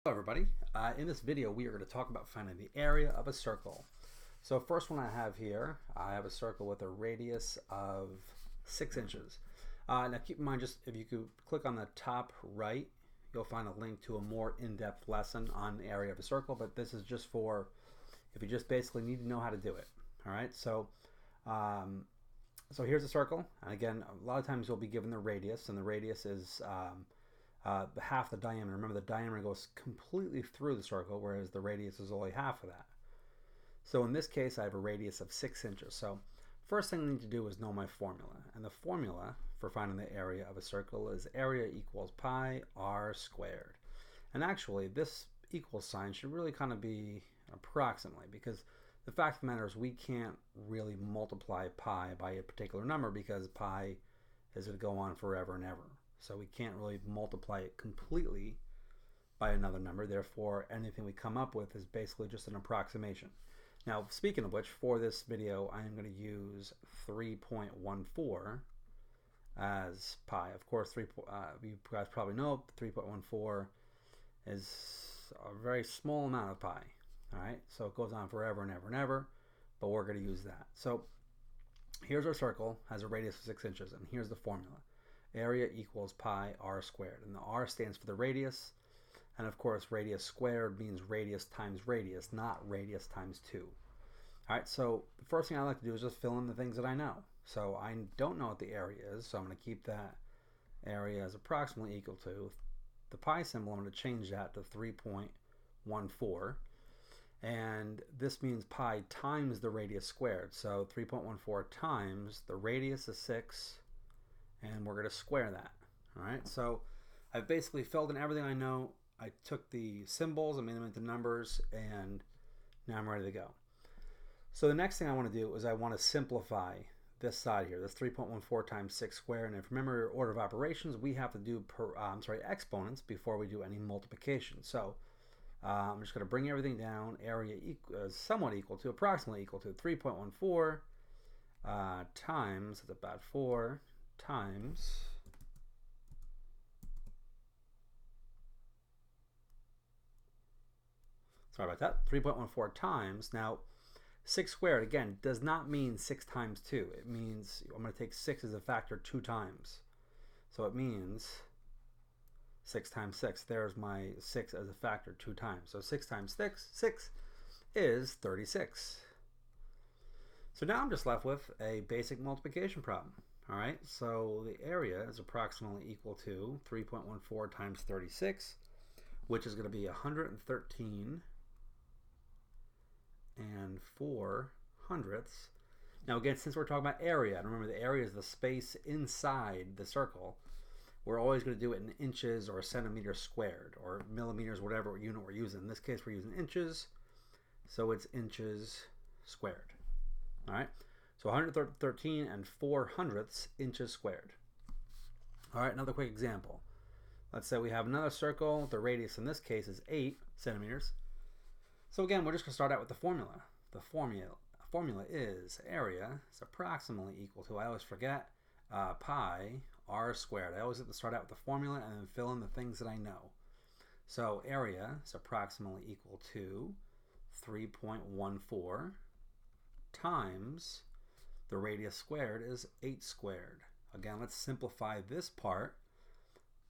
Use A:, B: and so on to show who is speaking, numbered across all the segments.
A: Hello everybody. In this video we are going to talk about finding the area of a circle. So first one I have here, I have a circle with a radius of 6 inches. Now keep in mind, just if you could click on the top right, you'll find a link to a more in-depth lesson on the area of a circle, but this is just for if you just basically need to know how to do it. Alright, so here's a circle, and again, a lot of times you'll be given the radius, and the radius is half the diameter. Remember, the diameter goes completely through the circle, whereas the radius is only half of that. So in this case, I have a radius of 6 inches. So first thing I need to do is know my formula. And the formula for finding the area of a circle is area equals pi r squared. And actually, this equal sign should really kind of be approximately, because the fact of the matter is we can't really multiply pi by a particular number because pi is going to go on forever and ever. So we can't really multiply it completely by another number. Therefore, anything we come up with is basically just an approximation. Now, speaking of which, for this video, I am going to use 3.14 as pi. Of course, you guys probably know 3.14 is a very small amount of pi. All right, so it goes on forever and ever and ever, but we're going to use that. So here's our circle, has a radius of 6 inches, and here's the formula. Area equals pi r squared, and the r stands for the radius, and of course radius squared means radius times radius, not radius times 2. Alright, so the first thing I like to do is just fill in the things that I know. So I don't know what the area is, so I'm going to keep that area as approximately equal to the pi symbol. I'm going to change that to 3.14, and this means pi times the radius squared. So 3.14 times the radius is 6, and we're going to square that. Alright, so I've basically filled in everything I know. I took the symbols, I made them into numbers, and now I'm ready to go. So the next thing I want to do is I want to simplify this side here, this 3.14 times 6 squared. And if you remember your order of operations, we have to do exponents before we do any multiplication. So I'm just going to bring everything down. Area somewhat equal to, approximately equal to 3.14 times, it's about 4, times sorry about that, 3.14 times. Now 6 squared again does not mean 6 times 2. It means I'm going to take 6 as a factor 2 times. So it means 6 times 6. There's my 6 as a factor 2 times. So 6 times 6 is 36. So now I'm just left with a basic multiplication problem. Alright, so the area is approximately equal to 3.14 times 36, which is going to be 113 and 4/100. Now again, since we're talking about area, and remember the area is the space inside the circle, we're always going to do it in inches or centimeters squared or millimeters, whatever unit we're using. In this case, we're using inches, so it's inches squared. Alright. So 113 and 4/100 inches squared. All right, another quick example. Let's say we have another circle. The radius in this case is 8 centimeters. So again, we're just going to start out with the formula. The formula is area is approximately equal to, I always forget, pi r squared. I always have to start out with the formula and then fill in the things that I know. So area is approximately equal to 3.14 times the radius squared is 8 squared. Again, let's simplify this part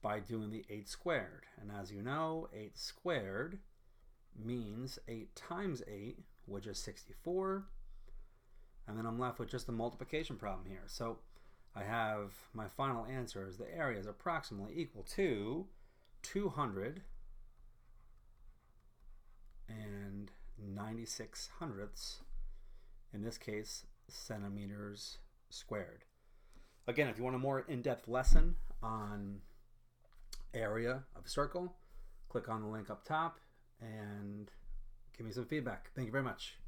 A: by doing the 8 squared. And as you know, 8 squared means 8 times 8, which is 64. And then I'm left with just a multiplication problem here. So I have my final answer is the area is approximately equal to 296/100, in this case, centimeters squared. Again, if you want a more in-depth lesson on area of a circle, click on the link up top and give me some feedback. Thank you very much.